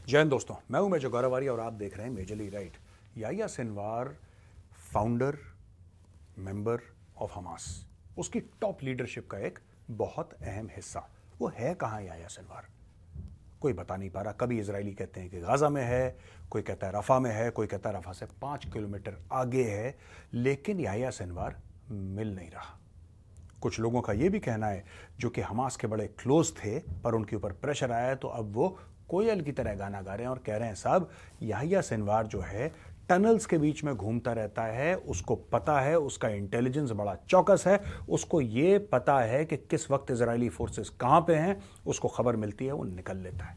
जय हिंद दोस्तों, मैं हूं मेजर गौरवारी और आप देख रहे हैं majorly right. Yahya Sinwar founder member of Hamas, उसकी टॉप लीडरशिप का एक बहुत अहम हिस्सा। वो है कहां याह्या सिनवार? कोई बता नहीं पा रहा। कभी इजरायली कहते हैं कि गाजा में है, कोई कहता है रफा में है, कोई कहता है रफा से 5 किलोमीटर आगे है, लेकिन याह्या सिनवार मिल नहीं रहा। कुछ लोगों का यह भी कहना है जो कि हमास के बड़े क्लोज थे, पर उनके ऊपर प्रेशर आया है तो अब वो कोयल की तरह गाना गा रहे हैं और कह रहे हैं साहब याह्या सिनवार जो है टनल्स के बीच में घूमता रहता है, उसको पता है, उसका इंटेलिजेंस बड़ा चौकस है, उसको ये पता है कि किस वक्त इजरायली फोर्सेस कहां पे हैं, उसको खबर मिलती है वो निकल लेता है।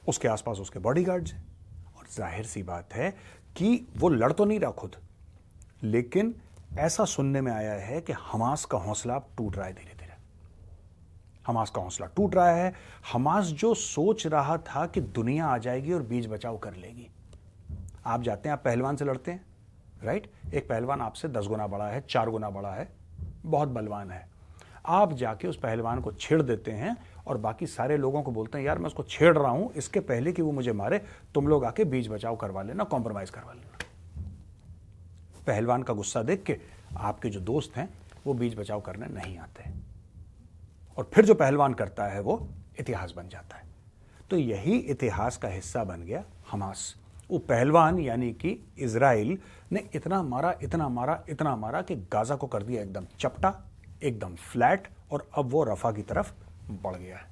उसके आसपास उसके बॉडीगार्ड्स हैं और जाहिर सी बात है कि वो लड़ तो नहीं रहा खुद, लेकिन ऐसा सुनने में आया है कि हमास का हौसला अब टूट रहा है। धीरे धीरे हमास का हौसला टूट रहा है। हमास जो सोच रहा था कि दुनिया आ जाएगी और बीच बचाव कर लेगी। आप जाते हैं, आप पहलवान से लड़ते हैं, राइट? एक पहलवान आपसे 10 गुना बड़ा है, 4 गुना बड़ा है, बहुत बलवान है। आप जाके उस पहलवान को छेड़ देते हैं और बाकी सारे लोगों को बोलते हैं यार मैं उसको छेड़ रहा हूं, इसके पहले कि वो मुझे मारे तुम लोग आके बीच बचाव करवा लेना, कॉम्प्रोमाइज करवा लेना। पहलवान का गुस्सा देख के आपके जो दोस्त हैं वो बीच बचाव करने नहीं आते, और फिर जो पहलवान करता है वो इतिहास बन जाता है। तो यही इतिहास का हिस्सा बन गया हमास। वो पहलवान यानी कि इजराइल ने इतना मारा, इतना मारा, इतना मारा कि गाजा को कर दिया एकदम चपटा, एकदम फ्लैट, और अब वो रफा की तरफ बढ़ गया है।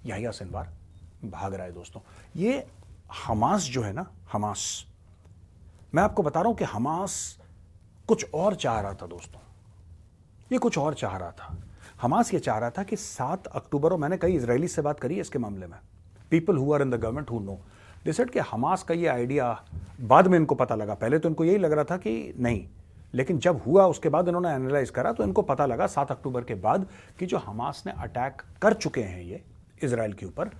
याह्या सिनवार भाग रहा है दोस्तों। ये हमास जो है ना, हमास, मैं आपको बता रहा हूं कि हमास कुछ और चाह रहा था दोस्तों। ये कुछ और चाह रहा था। हमास ये चाह रहा था कि 7 अक्टूबर, और मैंने कई इजरायली से बात करी है इसके मामले में, people who are in the government who know, they said कि हमास का ये आइडिया बाद में इनको पता लगा। पहले तो इनको यही लग रहा था कि नहीं, लेकिन जब हुआ उसके बाद इन्होंने एनालाइज करा तो इनको पता लगा 7 अक्टूबर के बाद कि जो हमास ने अटैक कर चुके हैं ये इजराइल के ऊपर,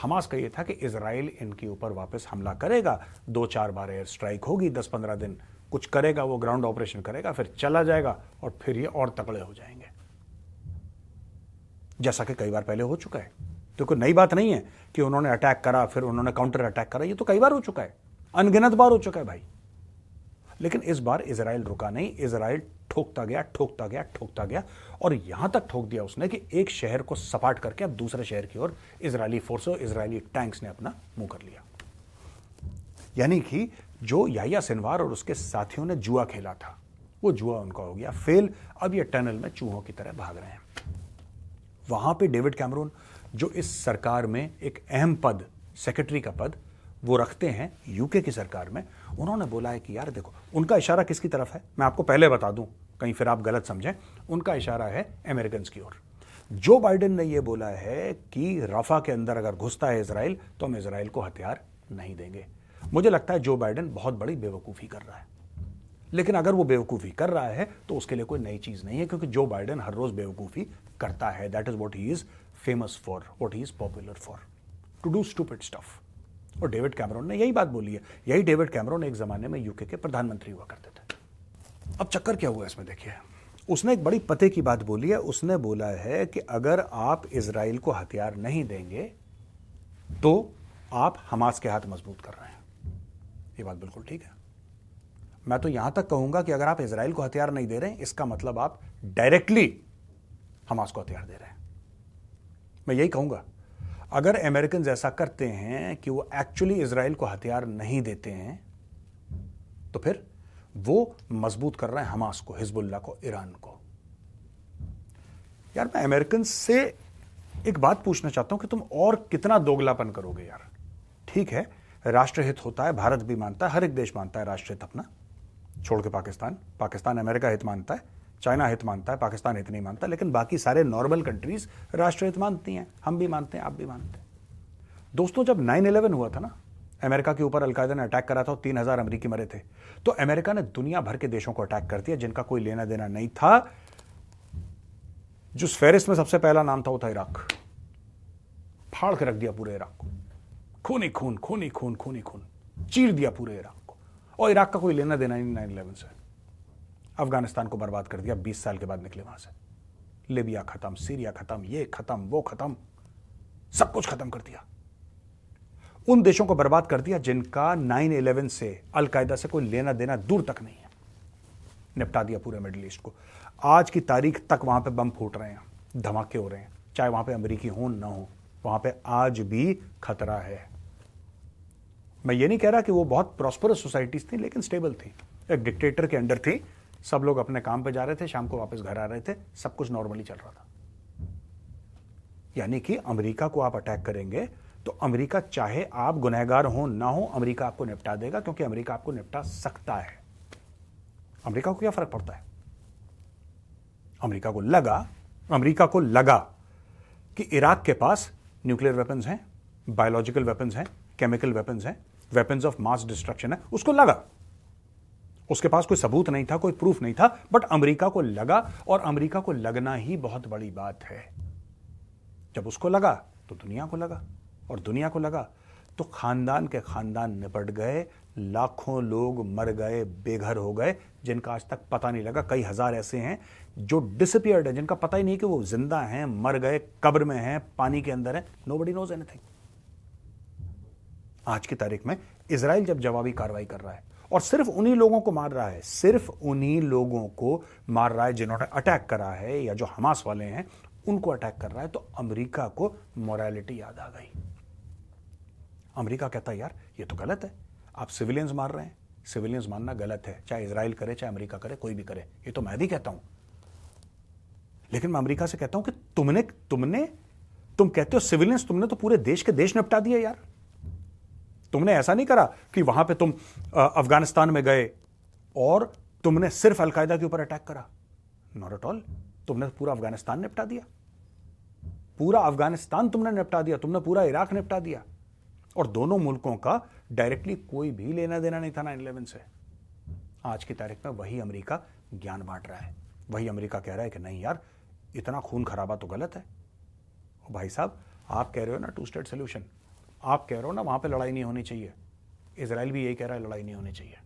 हमास का ये था कि इजराइल इनके ऊपर वापस हमला करेगा, 2-4 बार एयर स्ट्राइक होगी, 10-15 दिन कुछ करेगा, वो ग्राउंड ऑपरेशन करेगा, फिर चला जाएगा और फिर ये और तगड़े हो जाएंगे, जैसा कि कई बार पहले हो चुका है। तो कोई नई बात नहीं है कि उन्होंने अटैक करा फिर उन्होंने काउंटर अटैक करा, ये तो कई बार हो चुका है, अनगिनत बार हो चुका है भाई। लेकिन इस बार इजराइल रुका नहीं, इजराइल ठोकता गया, ठोकता गया, ठोकता गया, और यहां तक ठोक दिया उसने कि एक शहर को सपाट करके अब दूसरे शहर की ओर इजरायली फोर्स और इजरायली टैंक्स ने अपना मुंह कर लिया। यानी कि जो याह्या सिनवार और उसके साथियों ने जुआ खेला था, वो जुआ उनका हो गया फेल। अब ये टनल में चूहों की तरह भाग रहे हैं। वहां पे डेविड कैमरून, जो इस सरकार में एक अहम पद, सेक्रेटरी का पद वो रखते हैं यूके की सरकार में, उन्होंने बोला है कि यार देखो, उनका इशारा किसकी तरफ है मैं आपको पहले बता दूं, कहीं फिर आप गलत समझें। उनका इशारा है अमेरिकन की ओर। जो बाइडेन ने यह बोला है कि रफा के अंदर अगर घुसता है इजराइल तो हम इजराइल को हथियार नहीं देंगे। मुझे लगता है जो बाइडेन बहुत बड़ी बेवकूफ़ी कर रहा है, लेकिन अगर वो बेवकूफ़ी कर रहा है तो उसके लिए कोई नई चीज़ नहीं है, क्योंकि जो बाइडेन हर रोज़ बेवकूफ़ी करता है। That is what he is famous for, what he is popular for, to do stupid stuff. और डेविड कैमरून ने यही बात बोली है। यही डेविड कैमरून एक ज़माने में यूके के प्रधानमंत्री हुआ करते थे। अब चक्कर क्या हुआ इसमें देखिए, उसने एक बड़ी पते की बात बोली है। उसने बोला है कि अगर आप इजराइल को हथियार नहीं देंगे तो आप हमास के हाथ मजबूत कर रहे हैं। ये बात बिल्कुल ठीक है। मैं तो यहां तक कहूंगा कि अगर आप इजराइल को हथियार नहीं दे रहे हैं, इसका मतलब आप डायरेक्टली हमास को हथियार दे रहे हैं। मैं यही कहूंगा, अगर अमेरिकन ऐसा करते हैं कि वो एक्चुअली इजराइल को हथियार नहीं देते हैं, तो फिर वो मजबूत कर रहे हैं हमास को, हिजबुल्लाह को, ईरान को। यार मैं अमेरिकन से एक बात पूछना चाहता हूं कि तुम और कितना दोगलापन करोगे यार। ठीक है, राष्ट्रहित होता है, भारत भी मानता है, हर एक देश मानता है राष्ट्रहित अपना, छोड़ के पाकिस्तान अमेरिका हित मानता है, चाइना हित मानता है, पाकिस्तान हित नहीं मानता, लेकिन बाकी सारे नॉर्मल कंट्रीज राष्ट्रहित मानती हैं। हम भी मानते हैं, आप भी मानते हैं। दोस्तों जब 9/11 हुआ था ना, अमेरिका के ऊपर अलकायदा ने अटैक करा था और 3,000 अमेरिकी मरे थे, तो अमेरिका ने दुनिया भर के देशों को अटैक कर दिया जिनका कोई लेना देना नहीं था। जिस फेरिस में सबसे पहला नाम था वो था इराक। फाड़ के रख दिया पूरे इराक को, खून ही खून, खून ही खून, खून ही खून, चीर दिया पूरे इराक को। और इराक का कोई लेना देना नहीं 9/11 से। अफगानिस्तान को बर्बाद कर दिया, 20 साल के बाद निकले वहां से। लिबिया खत्म, सीरिया खत्म, ये खत्म, वो खत्म, सब कुछ खत्म कर दिया। उन देशों को बर्बाद कर दिया जिनका 9/11 से अलकायदा से कोई लेना देना दूर तक नहीं है। निपटा दिया पूरे मिडिल ईस्ट को। आज की तारीख तक वहां पे बम फूट रहे हैं, धमाके हो रहे हैं, चाहे वहां पे अमेरिकी हो ना हो, वहां पे आज भी खतरा है। मैं ये नहीं कह रहा कि वो बहुत प्रॉस्परस सोसाइटीज थी, लेकिन स्टेबल थी, एक डिक्टेटर के अंडर थी, सब लोग अपने काम पे जा रहे थे, शाम को वापस घर आ रहे थे, सब कुछ नॉर्मली चल रहा था। यानी कि अमेरिका को आप अटैक करेंगे तो अमेरिका, चाहे आप गुनहगार हो ना हो, अमेरिका आपको निपटा देगा, क्योंकि अमेरिका आपको निपटा सकता है। अमेरिका को क्या फर्क पड़ता है? अमेरिका को लगा कि इराक के पास न्यूक्लियर वेपन्स हैं, बायोलॉजिकल वेपन्स हैं, केमिकल वेपन्स हैं, वेपन्स ऑफ मास डिस्ट्रक्शन है, उसको लगा। उसके पास कोई सबूत नहीं था, कोई प्रूफ नहीं था, बट अमेरिका को लगा, और अमेरिका को लगना ही बहुत बड़ी बात है। जब उसको लगा तो दुनिया को लगा, और दुनिया को लगा तो खानदान के खानदान निपट गए, लाखों लोग मर गए, बेघर हो गए, जिनका आज तक पता नहीं लगा। कई हजार ऐसे हैं जो डिसअपियर्ड है, जिनका पता ही नहीं कि वो जिंदा हैं, मर गए, कब्र में हैं, पानी के अंदर हैं, नोबडी नोज एनीथिंग। आज की तारीख में इजराइल जब जवाबी कार्रवाई कर रहा है और सिर्फ उन्हीं लोगों को मार रहा है, सिर्फ उन्हीं लोगों को मार रहा है जिन्होंने अटैक करा है, या जो हमास वाले हैं उनको अटैक कर रहा है, तो अमेरिका को मोरालिटी याद आ गई। अमेरिका कहता है यार ये तो गलत है, आप सिविलियंस मार रहे हैं, सिविलियंस मारना गलत है, चाहे इजराइल करे, चाहे अमेरिका करे, कोई भी करे, ये तो मैं भी कहता हूं। लेकिन मैं अमेरिका से कहता हूं कि तुम कहते हो सिविलियंस, तुमने तो पूरे देश के देश निपटा दिए यार। तुमने ऐसा नहीं करा कि वहां पे तुम अफगानिस्तान में गए और तुमने सिर्फ अलकायदा के ऊपर अटैक करा, नॉट एट ऑल। तुमने पूरा अफगानिस्तान निपटा दिया, पूरा अफगानिस्तान तुमने निपटा दिया, तुमने पूरा इराक निपटा दिया, और दोनों मुल्कों का डायरेक्टली कोई भी लेना देना नहीं था 9/11 से। आज की तारीख में वही अमेरिका ज्ञान बांट रहा है, वही अमेरिका कह रहा है कि नहीं यार इतना खून खराबा तो गलत है। भाई साहब, आप कह रहे हो ना 2 स्टेट सोल्यूशन, आप कह रहे हो ना वहां पे लड़ाई नहीं होनी चाहिए, इजराइल भी यही कह रहा है लड़ाई नहीं होनी चाहिए।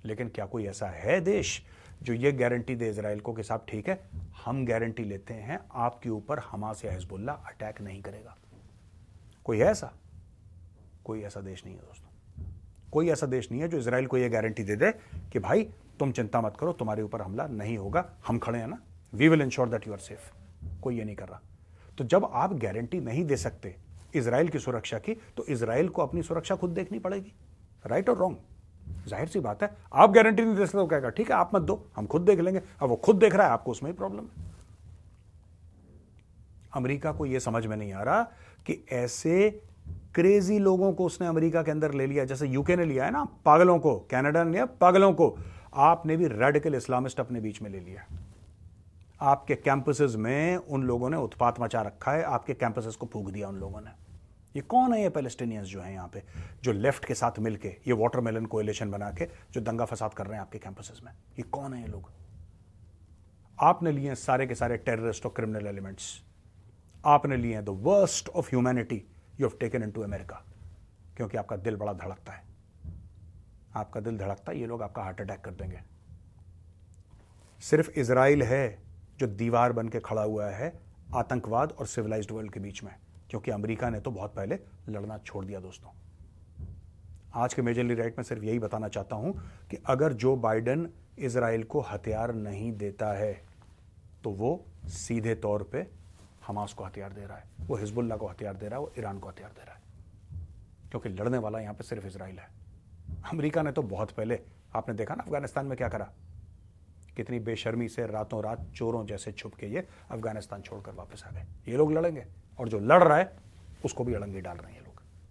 लेकिन क्या कोई ऐसा है देश जो ये गारंटी दे इजराइल को कि साहब ठीक है, हम गारंटी लेते हैं आपके ऊपर हमास या हिजबुल्ला अटैक नहीं करेगा? कोई है ऐसा? कोई ऐसा देश नहीं है दोस्तों, कोई ऐसा देश नहीं है जो इजराइल को यह गारंटी दे दे कि भाई तुम चिंता मत करो, तुम्हारे ऊपर हमला नहीं होगा, हम खड़े हैं ना, we will ensure that you are safe. कोई ये नहीं कर रहा। तो जब आप गारंटी नहीं दे सकते इजराइल की सुरक्षा की, तो इजराइल को अपनी सुरक्षा खुद देखनी पड़ेगी, राइट और रॉन्ग? जाहिर सी बात है, आप गारंटी नहीं दे सकते तो कहेगा ठीक है आप मत दो, हम खुद देख लेंगे। अब वो खुद देख रहा है, आपको उसमें ही प्रॉब्लम है। अमेरिका को यह समझ में नहीं आ रहा कि ऐसे क्रेजी लोगों को उसने अमेरिका के अंदर ले लिया, जैसे यूके ने लिया है ना पागलों को, कनाडा ने लिया पागलों को, आपने भी रेडिकल इस्लामिस्ट अपने बीच में ले लिया। आपके कैंपसेस में उन लोगों ने उत्पात मचा रखा है, आपके कैंपसेस को फूंक दिया उन लोगों ने। ये कौन है ये पैलेस्टीनियंस जो हैं यहाँ पे, जो लेफ्ट के साथ मिलके ये वाटरमेलन कोएलिशन बना के जो दंगा फसाद कर रहे हैं आपके कैंपसेस में? ये कौन है ये लोग? आपने लिए हैं सारे के सारे टेररिस्ट और क्रिमिनल एलिमेंट्स, आपने लिए हैं the worst of humanity you have taken into America, क्योंकि आपका दिल बड़ा धड़कता है, आपका दिल धड़कता है, ये लोग आपका हार्ट अटैक कर देंगे। सिर्फ इजराइल है जो दीवार बन के खड़ा हुआ है आतंकवाद और सिविलाइज्ड वर्ल्ड के बीच में, क्योंकि अमेरिका ने तो बहुत पहले लड़ना छोड़ दिया। दोस्तों, आज के मेजरली राइट में सिर्फ यही बताना चाहता हूं कि अगर जो बाइडेन इजराइल को हथियार नहीं देता है तो वो सीधे तौर पे हमास को हथियार दे रहा है, वो हिजबुल्लाह को हथियार दे रहा है, वो ईरान को हथियार दे रहा है, क्योंकि लड़ने वाला यहां पे सिर्फ इजराइल है। अमेरिका ने तो बहुत पहले, आपने देखा ना अफगानिस्तान में क्या करा, कितनी बेशर्मी से रातों रात चोरों जैसे छुप के ये अफगानिस्तान छोड़कर वापस आ गए। ये लोग लड़ेंगे, और जो लड़ रहा है उसको भी अड़ंगे डाल रहे हैं।